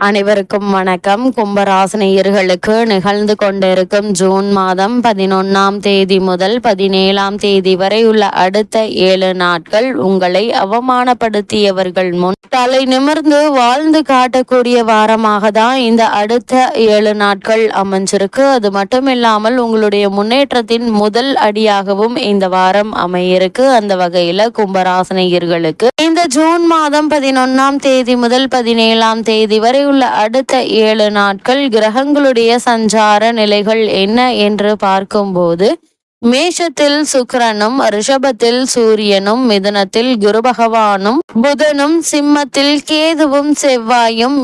அனைவருக்கும் வணக்கம். கும்பராசினியர்களுக்கு நிகழ்ந்து கொண்டிருக்கும் ஜூன் மாதம் 11ஆம் தேதி முதல் 17ஆம் தேதி வரை உள்ள அடுத்த 7 நாட்கள் உங்களை அவமானப்படுத்தியவர்கள் முன் தலை நிமிர்ந்து வாழ்ந்து காட்டக்கூடிய வாரமாக தான் இந்த அடுத்த 7 நாட்கள் அமைஞ்சிருக்கு. அது மட்டும் இல்லாமல் உங்களுடைய முன்னேற்றத்தின் முதல் அடியாகவும் இந்த வாரம் அமையிருக்கு. அந்த வகையில கும்பராசினியர்களுக்கு இந்த ஜூன் மாதம் 11ஆம் தேதி முதல் 17ஆம் தேதி வரை உள்ள அடுத்த 7 நாட்கள் கிரகங்களுடைய சஞ்சார நிலைகள் என்ன என்று பார்க்கும்போது, மேஷத்தில் சுக்கிரனும், ரிஷபத்தில் சூரியனும், மிதுனத்தில் குரு பகவானும், புதனும், சிம்மத்தில் கேதுவும், செவ்வாயும்,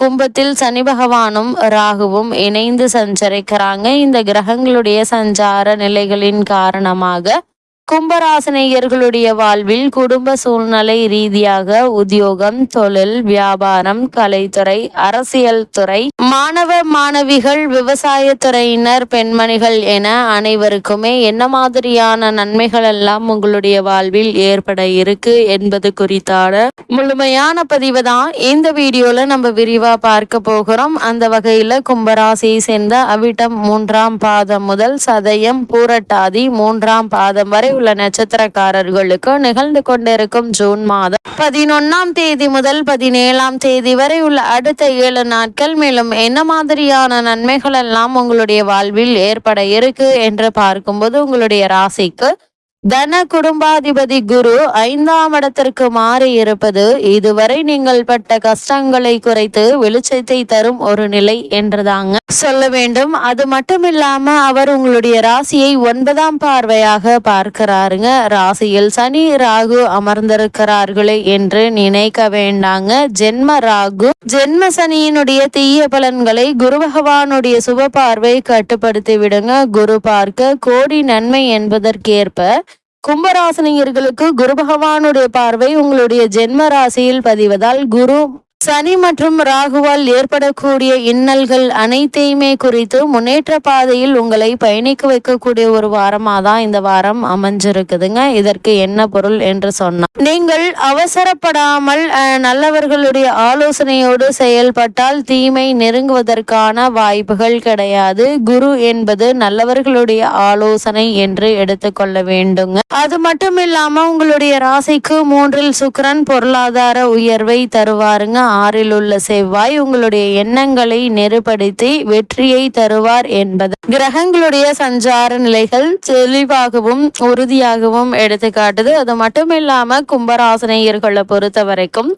கும்பத்தில் சனி பகவானும், ராகுவும் இணைந்து சஞ்சரிக்கிறாங்க. இந்த கிரகங்களுடைய சஞ்சார நிலைகளின் காரணமாக கும்பராசினியர்களுடைய வாழ்வில் குடும்ப சூழ்நிலை ரீதியாக உத்தியோகம், தொழில், வியாபாரம், கலைத்துறை, அரசியல் துறை, மாணவ மாணவிகள், விவசாயத்துறையினர், பெண்மணிகள் என அனைவருக்குமே என்ன மாதிரியான நன்மைகள் எல்லாம் உங்களுடைய வாழ்வில் ஏற்பட இருக்கு என்பது குறித்தான முழுமையான பதிவு தான் இந்த வீடியோல நம்ம விரிவா பார்க்க போகிறோம். அந்த வகையில கும்பராசியை சேர்ந்த அவிட்டம் 3ஆம் பாதம் முதல் சதயம், பூரட்டாதி 3ஆம் பாதம் வரை உள்ள நட்சத்திரக்காரர்களுக்கு நிகழ்ந்து கொண்டிருக்கும் ஜூன் மாதம் 11ஆம் தேதி முதல் 17ஆம் தேதி வரை உள்ள அடுத்த 7 நாட்கள் மேலும் என்ன மாதிரியான நன்மைகள் எல்லாம் உங்களுடைய வாழ்வில் ஏற்பட இருக்கு என்று பார்க்கும்போது, உங்களுடைய ராசிக்கு தன குடும்பாதிபதி குரு 5ஆம் இடத்திற்கு மாறி இருப்பது இதுவரை நீங்கள் பட்ட கஷ்டங்களை குறைத்து வெளிச்சத்தை தரும் ஒரு நிலை என்றுதாங்க சொல்ல வேண்டும். அது மட்டும் இல்லாம அவர் உங்களுடைய ராசியை 9ஆம் பார்வையாக பார்க்கிறாருங்க. ராசியில் சனி ராகு அமர்ந்திருக்கிறார்களே என்று நினைக்க வேண்டாங்க. ஜென்ம ராகு ஜென்ம சனியினுடைய தீய பலன்களை குரு பகவானுடைய சுப பார்வை கட்டுப்படுத்தி விடுங்க. குரு பார்க்க கோடி நன்மை என்பதற்கேற்ப கும்பராசினியர்களுக்கு குரு பகவானுடைய பார்வை உங்களுடைய ஜென்ம ராசியில் பதிவதால் குரு, சனி மற்றும் ராகுவால் ஏற்படக்கூடிய இன்னல்கள் அனைத்தையுமே குறித்து முன்னேற்ற பாதையில் உங்களை பயணிக்க வைக்கக்கூடிய ஒரு வாரமாக தான் இந்த வாரம் அமைஞ்சிருக்குதுங்க. இதற்கு என்ன பொருள் என்று சொன்னா, நீங்கள் அவசரப்படாமல் நல்லவர்களுடைய ஆலோசனையோடு செயல்பட்டால் தீமை நெருங்குவதற்கான வாய்ப்புகள் கிடையாது. குரு என்பது நல்லவர்களுடைய ஆலோசனை என்று எடுத்துக்கொள்ள வேண்டுங்க. அது மட்டும் இல்லாம உங்களுடைய ராசிக்கு 3இல் சுக்கிரன் பொருளாதார உயர்வை தருவாருங்க. 6இல் உள்ள செவ்வாய் உங்களுடைய எண்ணங்களை நெருப்படுத்தி வெற்றியை தருவார் என்பது கிரகங்களுடைய சஞ்சார நிலைகள் தெளிவாகவும் உறுதியாகவும் எடுத்துக்காட்டுது. அது மட்டும் இல்லாம கும்பராசினியர்களை பொறுத்த வரைக்கும்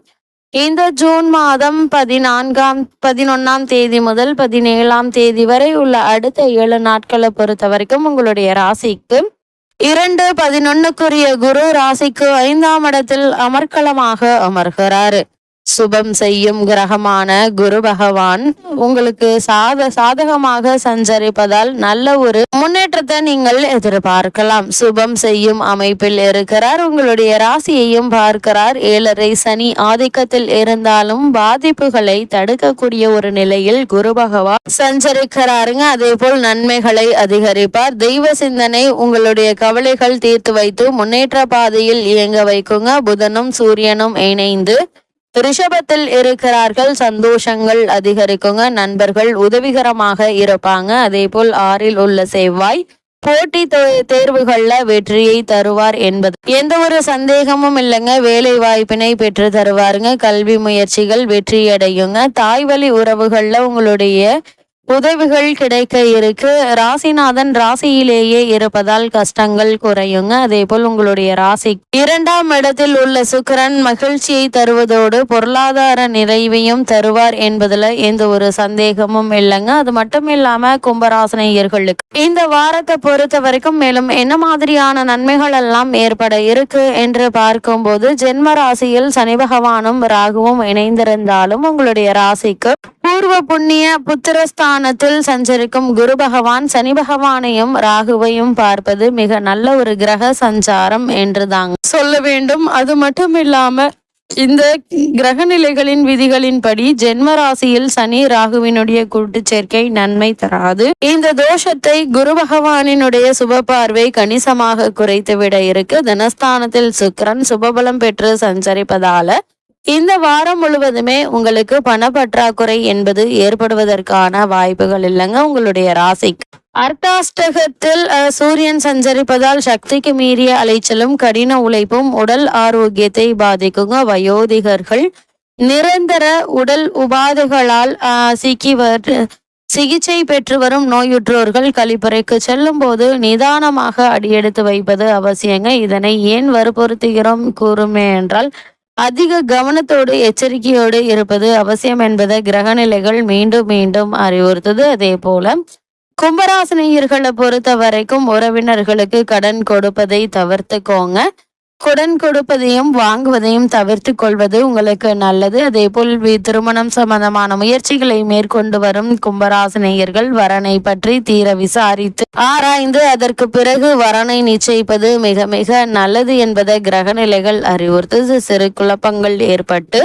இந்த ஜூன் மாதம் 11ஆம் தேதி முதல் 17ஆம் தேதி வரை உள்ள அடுத்த 7 நாட்களை பொறுத்த வரைக்கும் உங்களுடைய ராசிக்கு 2-11க்குரிய குரு ராசிக்கு 5ஆம் இடத்தில் அமர்க்களமாக அமர்கிறாரு. சுபம் செய்யும் கிரகமான குரு பகவான் உங்களுக்கு சாதகமாக சஞ்சரிப்பதால் நல்ல ஒரு முன்னேற்றத்தை நீங்கள் எதிர்பார்க்கலாம். சுபம் செய்யும் அமைப்பில் இருக்கிறார். உங்களுடைய ராசியையும் பார்க்கிறார். 7.5 சனி ஆதிக்கத்தில் இருந்தாலும் பாதிப்புகளை தடுக்கக்கூடிய ஒரு நிலையில் குரு பகவான் சஞ்சரிக்கிறாருங்க. அதே போல் நன்மைகளை அதிகரிப்பார். தெய்வ சிந்தனை உங்களுடைய கவலைகள் தீர்த்து வைத்து முன்னேற்ற பாதையில் இயங்க வைக்குங்க. புதனும் சூரியனும் இணைந்து ரிஷபத்தில் இருக்கிறார்கள். சந்தோஷங்கள் அதிகரிக்குங்க. நண்பர்கள் உதவிகரமாக இருப்பாங்க. அதே போல் 6இல் உள்ள செவ்வாய் போட்டி தேர்வுகள்ல வெற்றியை தருவார் என்பது எந்த ஒரு சந்தேகமும் இல்லைங்க. வேலை வாய்ப்பினை பெற்று தருவாருங்க. கல்வி முயற்சிகள் வெற்றியடையுங்க. தாய்வழி உறவுகள்ல உங்களுடைய உதவிகள் கிடைக்க இருக்கு. ராசிநாதன் ராசியிலேயே இருப்பதால் கஷ்டங்கள் குறையுங்க. அதே போல் உங்களுடைய ராசி 2ஆம் இடத்தில் உள்ள சுக்கிரன் மகிழ்ச்சியை தருவதோடு பொருளாதார நிறைவையும் தருவார் என்பதுல எந்த ஒரு சந்தேகமும் இல்லைங்க. அது மட்டும் இல்லாம கும்பராசினியர்களுக்கு இந்த வாரத்தை பொறுத்த வரைக்கும் மேலும் என்ன மாதிரியான நன்மைகள் எல்லாம் ஏற்பட இருக்கு என்று பார்க்கும்போது, ஜென்ம ராசியில் சனி பகவானும் ராகுவும் இணைந்திருந்தாலும் உங்களுடைய ராசிக்கு பூர்வ புண்ணிய புத்திரஸ்தானத்தில் சஞ்சரிக்கும் குரு பகவான் சனி பகவானையும் ராகுவையும் பார்ப்பது மிக நல்ல ஒரு கிரக சஞ்சாரம் என்று தாங்க சொல்ல வேண்டும். அது மட்டும் இல்லாம இந்த கிரக நிலைகளின் விதிகளின்படி ஜென்ம ராசியில் சனி ராகுவினுடைய கூட்டு சேர்க்கை நன்மை தராது. இந்த தோஷத்தை குரு பகவானினுடைய சுப பார்வை கணிசமாக குறைத்து விட இருக்கு. தனஸ்தானத்தில் சுக்கிரன் சுபபலம் பெற்று சஞ்சரிப்பதால இந்த வாரம் முழுவதுமே உங்களுக்கு பணப்பற்றாக்குறை என்பது ஏற்படுவதற்கான வாய்ப்புகள் இல்லைங்க உங்களுடைய ராசிக்கு. அர்த்தாஷ்டகத்தில் சூரியன் சஞ்சரிப்பதால் சக்திக்கு மீறிய அலைச்சலும் கடின உழைப்பும் உடல் ஆரோக்கியத்தை பாதிக்குங்க. வயோதிகர்கள் நிரந்தர உடல் உபாதைகளால் சிகிச்சை பெற்று வரும் நோயுற்றோர்கள் கழிப்பறைக்கு செல்லும் போது நிதானமாக அடியெடுத்து வைப்பது அவசியங்க. இதனை ஏன் வற்புறுத்துகிறோம் கூறுமே என்றால் அதிக கவனத்தோடு எச்சரிக்கையோடு இருப்பது அவசியம் என்பதை கிரகநிலைகள் மீண்டும் மீண்டும் அறிவுறுத்துது. அதே போல கும்பராசினியர்களை பொறுத்த வரைக்கும் உறவினர்களுக்கு கடன் கொடுப்பதை தவிர்த்துக்கோங்க. கடன் கொடுப்பதையும் வாங்குவதையும் தவிர்த்து கொள்வது உங்களுக்கு நல்லது. அதே போல் திருமணம் சம்பந்தமான முயற்சிகளை மேற்கொண்டு வரும் கும்பராசினியர்கள் வரனை பற்றி தீர விசாரித்து ஆராய்ந்து அதற்கு பிறகு வரனை நிச்சயிப்பது மிக மிக நல்லது என்பதை கிரகநிலைகள் அறிவுறுத்து. சிறு குழப்பங்கள் ஏற்பட்டு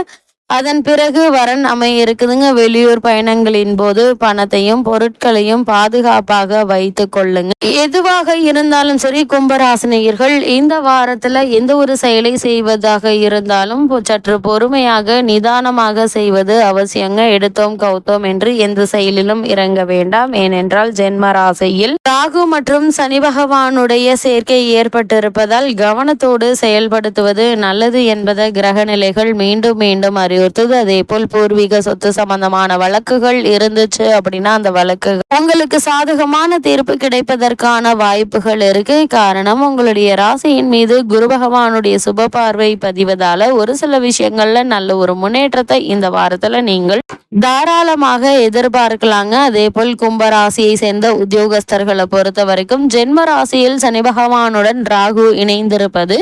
அதன் பிறகு வரன் அமைய இருக்குதுங்க. வெளியூர் பயணங்களின் போது பணத்தையும் பொருட்களையும் பாதுகாப்பாக வைத்து கொள்ளுங்க. எதுவாக இருந்தாலும் சரி கும்பராசினியர்கள் இந்த வாரத்துல எந்த ஒரு செயலை செய்வதாக இருந்தாலும் சற்று பொறுமையாக நிதானமாக செய்வது அவசியங்க. எடுத்தோம் கவுத்தோம் என்று எந்த செயலிலும் இறங்க வேண்டாம். ஏனென்றால் ஜென்ம ராசியில் ராகு மற்றும் சனி பகவானுடைய சேர்க்கை ஏற்பட்டிருப்பதால் கவனத்தோடு செயல்படுத்துவது நல்லது என்பதை கிரகநிலைகள் மீண்டும் மீண்டும் அறிவுறுத்துது. அதே போல் பூர்வீக சொத்து சம்பந்தமான வழக்குகள் இருந்துச்சு அப்படின்னா அந்த வழக்கு உங்களுக்கு சாதகமான தீர்ப்பு கிடைப்பதற்கான வாய்ப்புகள் இருக்கு. காரணம் உங்களுடைய ராசியின் மீது குரு பகவானுடைய சுப பார்வை பதிவதால ஒரு சில விஷயங்கள்ல நல்ல ஒரு முன்னேற்றத்தை இந்த வாரத்துல நீங்கள் தாராளமாக எதிர்பார்க்கலாங்க. அதே போல் கும்பராசியை சேர்ந்த உத்தியோகஸ்தர்களை பொறுத்த வரைக்கும் ஜென்ம ராசியில் சனி பகவானுடன் ராகு இணைந்திருப்பது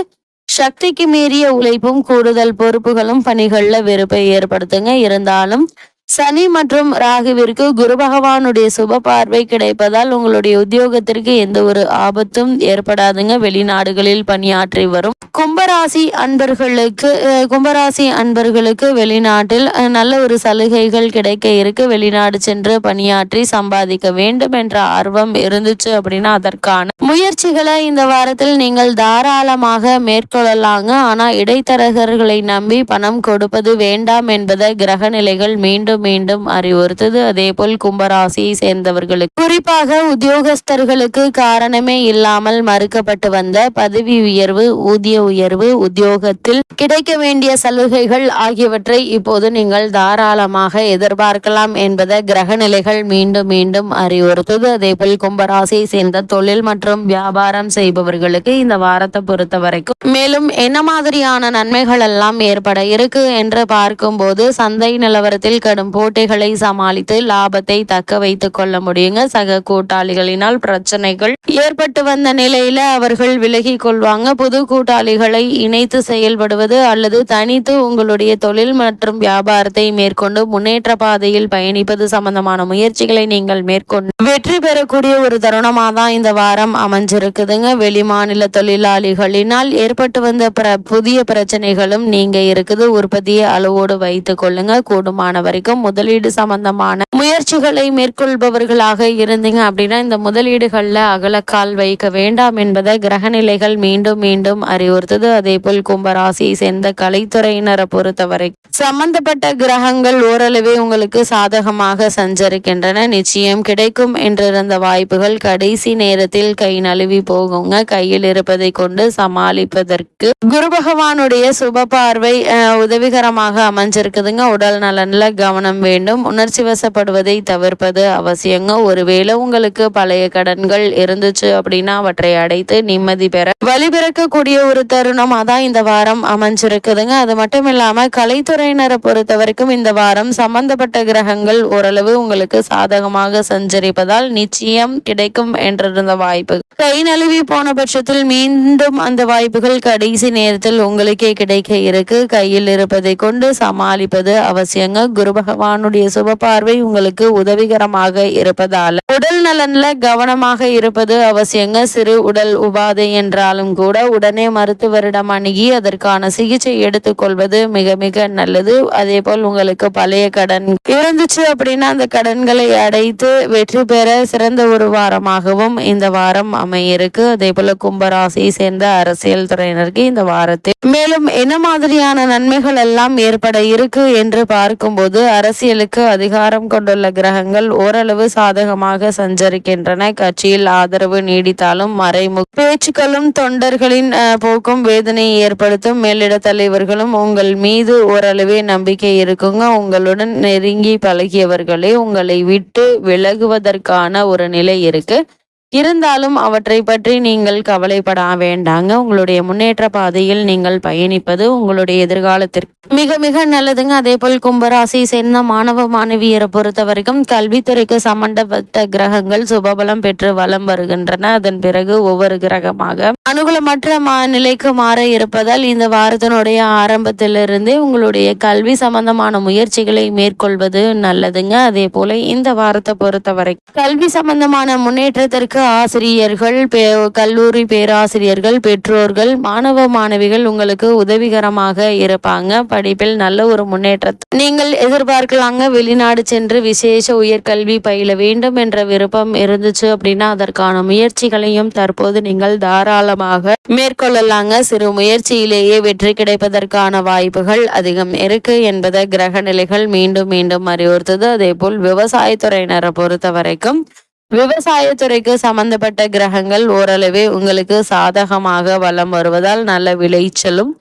சக்திக்கு மீறிய உழைப்பும் கூடுதல் பொறுப்புகளும் பணிகள்ல வெறுப்பை ஏற்படுத்துங்க. இருந்தாலும் சனி மற்றும் ராகுவிற்கு குரு பகவானுடைய சுப பார்வை கிடைப்பதால் உங்களுடைய உத்தியோகத்திற்கு எந்த ஒரு ஆபத்தும் ஏற்படாதுங்க. வெளிநாடுகளில் பணியாற்றி வரும் கும்பராசி அன்பர்களுக்கு வெளிநாட்டில் நல்ல ஒரு சலுகைகள் கிடைக்க இருக்கு. வெளிநாடு சென்று பணியாற்றி சம்பாதிக்க வேண்டும் என்ற ஆர்வம் இருந்துச்சு அப்படின்னா அதற்கான முயற்சிகளை இந்த வாரத்தில் நீங்கள் தாராளமாக மேற்கொள்ளலாங்க. ஆனா இடைத்தரகர்களை நம்பி பணம் கொடுப்பது வேண்டாம் என்பதை கிரகநிலைகள் மீண்டும் மீண்டும் அறிவுறுத்தது. அதே போல் கும்பராசியை சேர்ந்தவர்களுக்கு குறிப்பாக உத்தியோகஸ்தர்களுக்கு காரணமே இல்லாமல் மறுக்கப்பட்டு வந்த பதவி உயர்வு, ஊதிய உயர்வு, உத்தியோகத்தில் கிடைக்க வேண்டிய சலுகைகள் ஆகியவற்றை இப்போது நீங்கள் தாராளமாக எதிர்பார்க்கலாம் என்பதை கிரகநிலைகள் மீண்டும் மீண்டும் அறிவுறுத்தது. அதே போல் கும்பராசியை சேர்ந்த தொழில் மற்றும் வியாபாரம் செய்பவர்களுக்கு இந்த வாரத்தை பொறுத்த வரைக்கும் மேலும் என்ன மாதிரியான நன்மைகள் எல்லாம் ஏற்பட இருக்கு என்று பார்க்கும்போது சந்தை நிலவரத்தில் கடும் போட்டிகளை சமாளித்து லாபத்தை தக்க வைத்துக் கொள்ள முடியுங்க. சக கூட்டாளிகளினால் பிரச்சனைகள் ஏற்பட்டு வந்த நிலையில அவர்கள் விலகி கொள்வாங்க. புது கூட்டாளிகளை இணைத்து செயல்படுவது அல்லது தனித்து உங்களுடைய தொழில் மற்றும் வியாபாரத்தை மேற்கொண்டு முன்னேற்ற பாதையில் பயணிப்பது சம்பந்தமான முயற்சிகளை நீங்கள் மேற்கொண்டு வெற்றி பெறக்கூடிய ஒரு தருணமாக தான் இந்த வாரம் அமைஞ்சிருக்குதுங்க. வெளிமாநில தொழிலாளிகளினால் ஏற்பட்டு வந்த புதிய பிரச்சனைகளும் நீங்க இருக்குது. உற்பத்தியை அளவோடு வைத்துக் கொள்ளுங்க. கூடுமான வரைக்கும் முதலீடு சம்பந்தமான முயற்சிகளை மேற்கொள்பவர்களாக இருந்தீங்க அப்படின்னா இந்த முதலீடுகள்ல அகலக்கால் வைக்க வேண்டாம் என்பதை கிரகநிலைகள் மீண்டும் மீண்டும் அறிவுறுத்தது. அதே போல் கும்பராசியை சேர்ந்த கலைத்துறையினரை பொறுத்தவரை சம்பந்தப்பட்ட கிரகங்கள் ஓரளவே உங்களுக்கு சாதகமாக சஞ்சரிக்கின்றன. நிச்சயம் கிடைக்கும் என்றிருந்த வாய்ப்புகள் கடைசி நேரத்தில் கை நழுவி போகுங்க. கையில் இருப்பதை கொண்டு சமாளிப்பதற்கு குரு பகவானுடைய சுப பார்வை உதவிகரமாக அமைஞ்சிருக்குதுங்க. உடல் நலன்ல கவனம் வேண்டும். உணர்ச்சி வசப்படுவதை தவிர்ப்பது அவசியங்க. ஒருவேளை உங்களுக்கு பழைய கடன்கள் இருந்துச்சு அப்படின்னா அவற்றை அடைத்து நிம்மதி பெற வழிபிறக்கக்கூடிய ஒரு தருணம் அதான் இந்த வாரம் அமைஞ்சிருக்குதுங்க. அது மட்டும் இல்லாம கலைத்துறையினரை பொறுத்த வரைக்கும் இந்த வாரம் சம்பந்தப்பட்ட கிரகங்கள் ஓரளவு உங்களுக்கு சாதகமாக சஞ்சரிப்பதால் நிச்சயம் கிடைக்கும் என்றிருந்த வாய்ப்பு கை நழுவி போன பட்சத்தில் மீண்டும் அந்த வாய்ப்புகள் கடைசி நேரத்தில் உங்களுக்கே கிடைக்க இருக்கு. கையில் இருப்பதை கொண்டு சமாளிப்பது அவசியங்க. குரு பகவானுடைய சுப பார்வை உங்களுக்கு உதவிகரமாக இருப்பதால உடல் நலன்ல கவனமாக இருப்பது அவசியங்க. சிறு உடல் உபாதை என்றாலும் கூட உடனே மருத்துவரிடம் அணுகி அதற்கான சிகிச்சை எடுத்துக்கொள்வது மிக மிக நல்லது. அதே போல் உங்களுக்கு பழைய கடன் இருந்துச்சு அப்படின்னா அந்த கடன்களை அடைத்து வெற்றி பெற சிறந்த ஒரு வாரமாகவும் இந்த வாரம் அமையிருக்கு. அதே போல கும்பராசியை சேர்ந்த அரசியல் துறையினருக்கு இந்த வாரத்தில் மேலும் என்ன மாதிரியான நன்மைகள் எல்லாம் ஏற்பட இருக்கு என்று பார்க்கும்போது, அரசியலுக்கு அதிகாரம் கொண்டுள்ள கிரகங்கள் ஓரளவு சாதகமாக சஞ்சரிக்கின்றன. கட்சியில் ஆதரவு நீடித்தாலும் மறைமுக பேச்சுக்களும் தொண்டர்களின் போக்கும் வேதனையை ஏற்படுத்தும். மேலிட தலைவர்களும் உங்கள் மீது ஓரளவே நம்பிக்கை இருக்குங்க. உங்களுடன் நெருங்கி பழகியவர்களே உங்களை விட்டு விலகுவதற்கான ஒரு நிலை இருக்கு. இருந்தாலும் அவற்றை பற்றி நீங்கள் கவலைப்பட வேண்டாங்க. உங்களுடைய முன்னேற்ற பாதையில் நீங்கள் பயணிப்பது உங்களுடைய எதிர்காலத்திற்கு மிக மிக நல்லதுங்க. அதே போல் கும்பராசி சேர்ந்த மாணவ மாணவியரை பொறுத்த வரைக்கும் கல்வித்துறைக்கு சம்பந்தப்பட்ட கிரகங்கள் சுபபலம் பெற்று வலம் வருகின்றன. அதன் பிறகு ஒவ்வொரு கிரகமாக அனுகூலமற்ற நிலைக்கு மாற இருப்பதால் இந்த வாரத்தினுடைய ஆரம்பத்திலிருந்தே உங்களுடைய கல்வி சம்பந்தமான முயற்சிகளை மேற்கொள்வது நல்லதுங்க. அதே போல இந்த வாரத்தை பொறுத்தவரை கல்வி சம்பந்தமான முன்னேற்றத்திற்கு ஆசிரியர்கள், கல்லூரி பேராசிரியர்கள், பெற்றோர்கள், மாணவ மாணவிகள் உங்களுக்கு உதவிகரமாக இருப்பாங்க. படிப்பில் நல்ல ஒரு முன்னேற்றத்தை நீங்கள் எதிர்பார்க்கலாங்க. வெளிநாடு சென்று விசேஷ உயர்கல்வி பயில வேண்டும் என்ற விருப்பம் இருந்துச்சு அப்படின்னா அதற்கான முயற்சிகளையும் தற்போது நீங்கள் தாராளமாக மேற்கொள்ளலாங்க. சிறு முயற்சியிலேயே வெற்றி கிடைப்பதற்கான வாய்ப்புகள் அதிகம் இருக்கு என்பதை கிரக நிலைகள் மீண்டும் மீண்டும் அறிவுறுத்தது. அதே போல் விவசாயத்துறையினரை பொறுத்த வரைக்கும் விவசாயத்துறைக்கு சம்பந்தப்பட்ட கிரகங்கள் ஓரளவே உங்களுக்கு சாதகமாக வலம் வருவதால் நல்ல விளைச்சலும்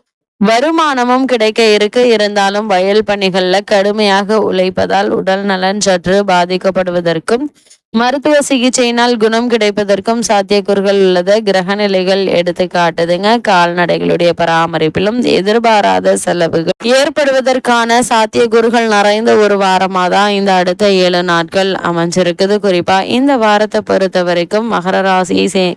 வருமானமும் கிடைக்க இருக்கு. இருந்தாலும் வயல் பணிகள்ல கடுமையாக உழைப்பதால் உடல் நலன் சற்று பாதிக்கப்படுவதற்கும் மருத்துவ சிகிச்சையினால் குணம் கிடைப்பதற்கும் சாத்தியக்கூறுகள் உள்ளது கிரக நிலைகள் எடுத்து காட்டுதுங்க. கால்நடைகளுடைய பராமரிப்பிலும் எதிர்பாராத செலவுகள் ஏற்படுவதற்கான சாத்தியக்கூறுகள் நிறைந்த ஒரு வாரமா தான் இந்த அடுத்த 7 நாட்கள் அமைஞ்சிருக்குது. குறிப்பா இந்த வாரத்தை பொறுத்த வரைக்கும் மகர ராசியை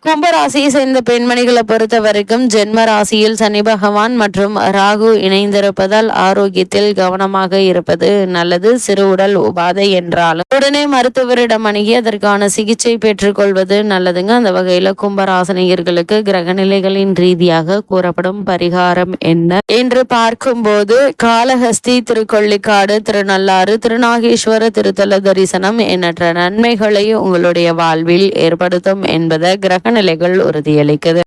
கும்பராசியை சேர்ந்த பெண்மணிகளை பொறுத்த வரைக்கும் ஜென்ம ராசியில் சனி பகவான் மற்றும் ராகு இணைந்திருப்பதால் ஆரோக்கியத்தில் கவனமாக இருப்பது நல்லது. சிறு உடல் உபாதை என்றாலும் உடனே மருத்துவரிடம் அணுகி அதற்கான சிகிச்சை பெற்றுக்கொள்வது நல்லதுங்க. அந்த வகையில கும்பராசினியர்களுக்கு கிரகநிலைகளின் ரீதியாக கூறப்படும் பரிகாரம் என்ன என்று பார்க்கும்போது காளஹஸ்தி, திருக்கொள்ளிக்காடு, திருநள்ளாறு, திருநாகேஸ்வர திருத்தல தரிசனம் எண்ணற்ற நன்மைகளை உங்களுடைய வாழ்வில் ஏற்படுத்தும் என்பதை கிரக நிலைகள் உறுதியளிக்குது.